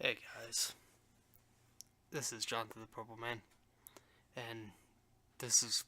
Hey guys, this is Jonathan the Purple Man, and this is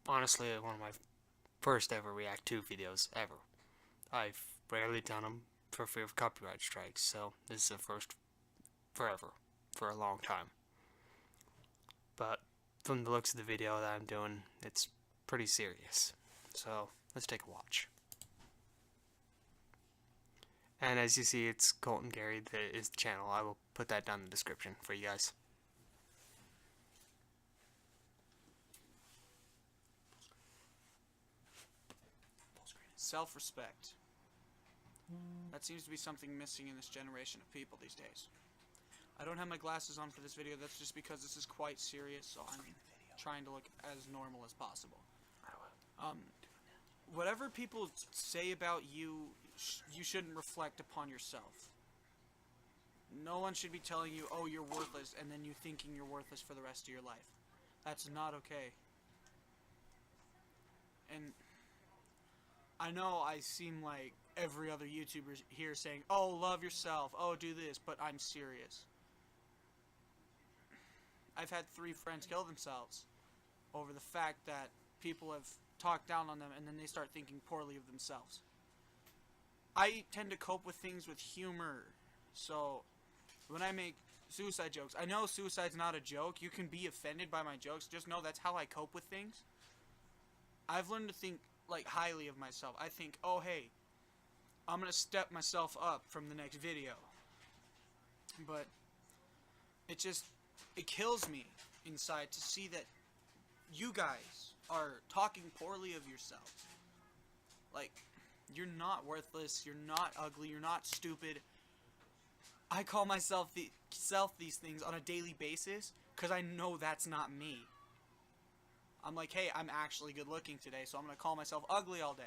honestly one of my first ever React 2 videos ever. I've rarely done them for fear of copyright strikes, so this is the first forever, for a long time. But from the looks of the video that I'm doing, it's pretty serious, so let's take a watch. And as you see, it's Colten Gary that is the channel. I will put that down in the description for you guys. Self-respect. That seems to be something missing in this generation of people these days. I don't have my glasses on for this video, that's just because this is quite serious, so I'm trying to look as normal as possible. Whatever people say about you, you shouldn't reflect upon yourself. No one should be telling you, oh, you're worthless, and then you thinking you're worthless for the rest of your life. That's not okay. And I know I seem like every other YouTuber here saying, oh, love yourself, oh, do this, but I'm serious. I've had 3 friends kill themselves over the fact that people have talked down on them and then they start thinking poorly of themselves. I tend to cope with things with humor, so when I make suicide jokes, I know suicide's not a joke, you can be offended by my jokes, just know that's how I cope with things. I've learned to think like highly of myself. I think, oh hey, I'm gonna step myself up from the next video. But it kills me inside to see that you guys are talking poorly of yourselves. Like, you're not worthless, you're not ugly, you're not stupid. I call myself these things on a daily basis because I know that's not me. I'm like, hey, I'm actually good looking today, so I'm gonna call myself ugly all day.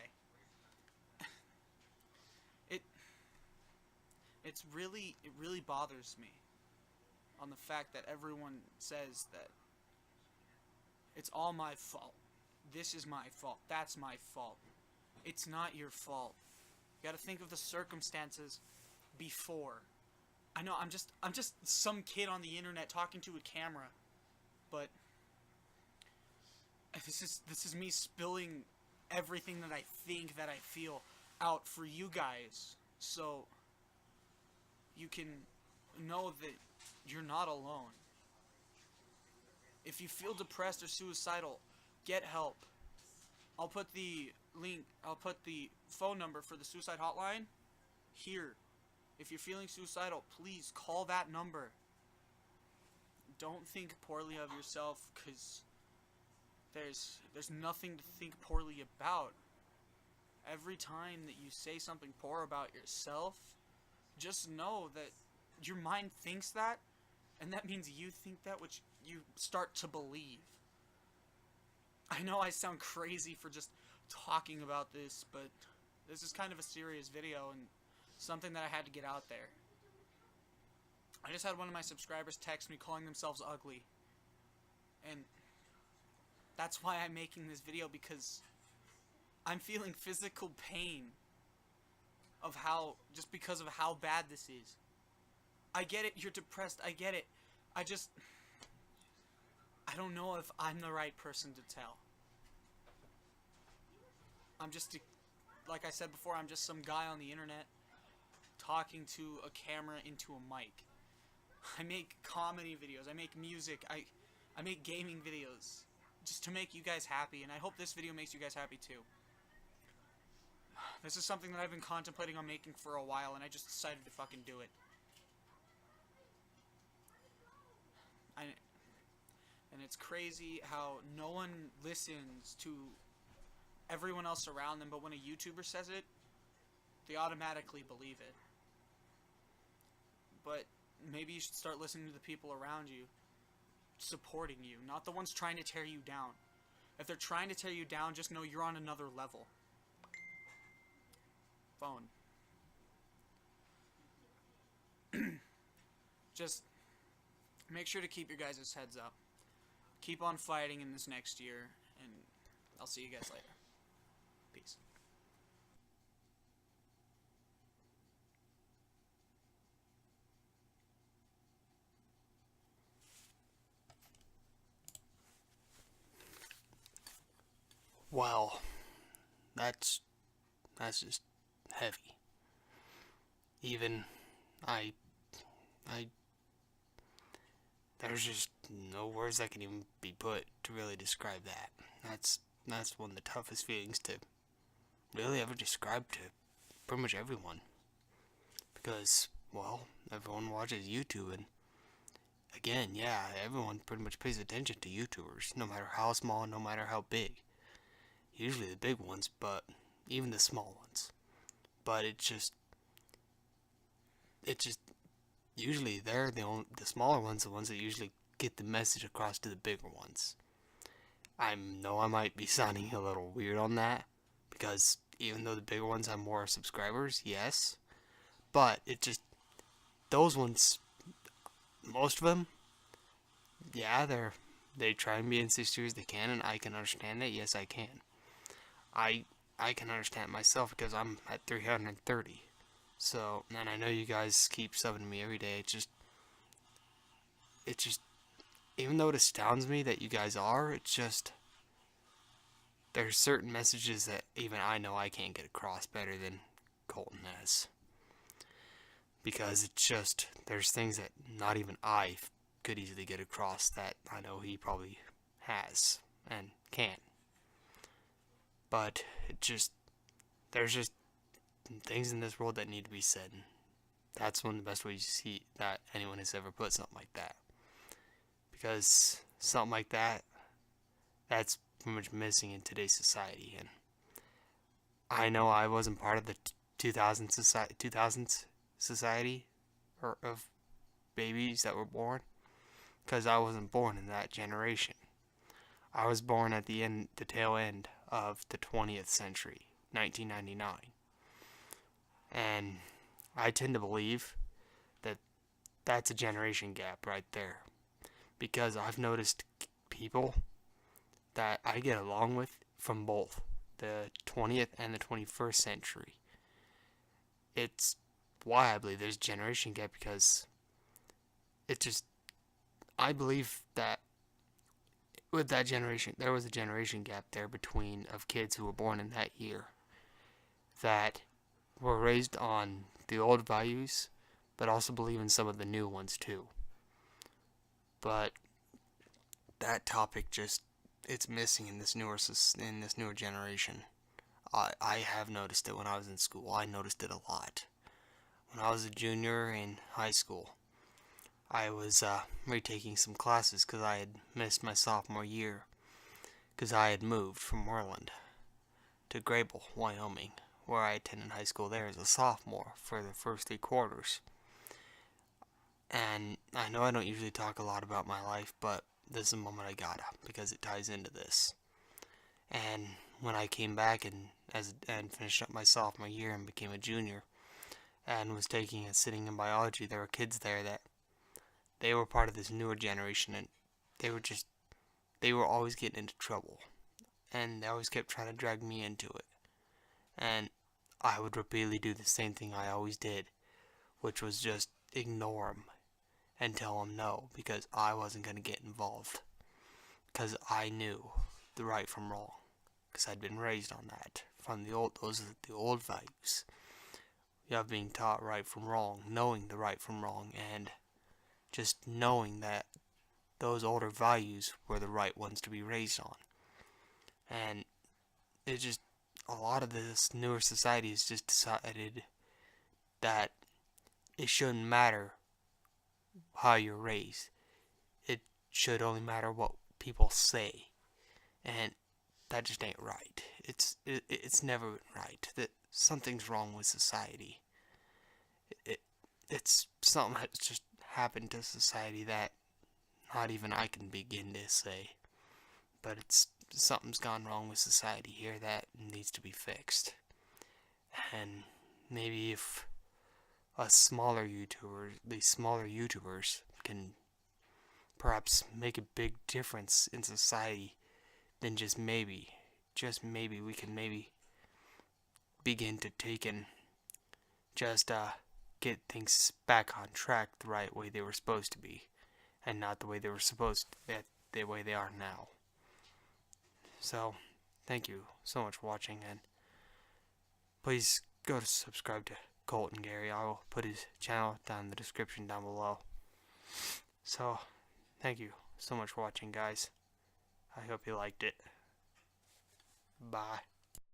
it really bothers me on the fact that everyone says that it's all my fault. This is my fault. That's my fault. It's not your fault. You gotta think of the circumstances before. I know I'm just some kid on the internet talking to a camera, but this is me spilling everything that I think, that I feel out for you guys, so you can know that you're not alone. If you feel depressed or suicidal, get help. I'll put the phone number for the suicide hotline here. If you're feeling suicidal, please call that number. Don't think poorly of yourself, because there's nothing to think poorly about. Every time that you say something poor about yourself, just know that your mind thinks that, and that means you think that, which you start to believe. I know I sound crazy for just talking about this, but this is kind of a serious video and something that I had to get out there. I just had one of my subscribers text me calling themselves ugly, and that's why I'm making this video, because I'm feeling physical pain of just because of how bad this is. I get it, you're depressed, I get it. I don't know if I'm the right person to tell. Like I said before, I'm just some guy on the internet talking to a camera into a mic. I make comedy videos, I make music, I make gaming videos, just to make you guys happy, and I hope this video makes you guys happy too. This is something that I've been contemplating on making for a while, and I just decided to fucking do it. And it's crazy how no one listens to everyone else around them, but when a YouTuber says it, they automatically believe it. But maybe you should start listening to the people around you, supporting you, not the ones trying to tear you down. If they're trying to tear you down, just know you're on another level. Phone. Just make sure to keep your guys' heads up. Keep on fighting in this next year, and I'll see you guys later. Peace. Well, that's just heavy. Even I I there's just no words that can even be put to really describe that. That's one of the toughest feelings to really ever describe to pretty much everyone. Because, well, everyone watches YouTube, and again, yeah, everyone pretty much pays attention to YouTubers, no matter how small, no matter how big. Usually the big ones, but even the small ones. But it just usually they're the smaller ones, the ones that usually get the message across to the bigger ones. I know I might be sounding a little weird on that, because even though the bigger ones have more subscribers, yes, but those ones, most of them, yeah, they try and be insincere as they can, and I can understand that. Yes, I can. I can understand myself because I'm at 330. So, and I know you guys keep subbing to me every day. It's just, even though it astounds me that you guys are, there's certain messages that even I know I can't get across better than Colten has. Because there's things that not even I could easily get across that I know he probably has and can. But there's just things in this world that need to be said. That's one of the best ways you see that anyone has ever put something like that. Because something like that's pretty much missing in today's society. And I know I wasn't part of the 2000s society or of babies that were born, because I wasn't born in that generation. I was born at the tail end of the 20th century, 1999. And I tend to believe that that's a generation gap right there. Because I've noticed people that I get along with from both the 20th and the 21st century. It's why I believe there's a generation gap, because I believe that with that generation, there was a generation gap there of kids who were born in that year that were raised on the old values, but also believe in some of the new ones too. But that topic it's missing in this newer generation. I have noticed it when I was in school. I noticed it a lot. When I was a junior in high school, I was retaking some classes because I had missed my sophomore year, because I had moved from Moreland to Grable, Wyoming, where I attended high school there as a sophomore for the first 3 quarters. And I know I don't usually talk a lot about my life, but this is a moment I gotta, because it ties into this. And when I came back and finished up my sophomore year and became a junior and was taking a sitting in biology, there were kids there that they were part of this newer generation, and they were always getting into trouble, and they always kept trying to drag me into it. And I would repeatedly do the same thing I always did, which was just ignore them and tell them no, because I wasn't going to get involved, because I knew the right from wrong, because I'd been raised on that from those are the old values. You have being taught right from wrong, knowing the right from wrong, and just knowing that those older values were the right ones to be raised on. And a lot of this newer society has just decided that it shouldn't matter how you're raised. It should only matter what people say. And that just ain't right. It's never been right. That something's wrong with society. It's something that's just happened to society that not even I can begin to say. But something's gone wrong with society here that needs to be fixed. And maybe if these smaller YouTubers can perhaps make a big difference in society, then just maybe we can maybe begin to take and just get things back on track the right way they were supposed to be, and not the way they were the way they are now. So, thank you so much for watching, and please go to subscribe to Colten Gary. I will put his channel down in the description down below. So, thank you so much for watching, guys. I hope you liked it. Bye.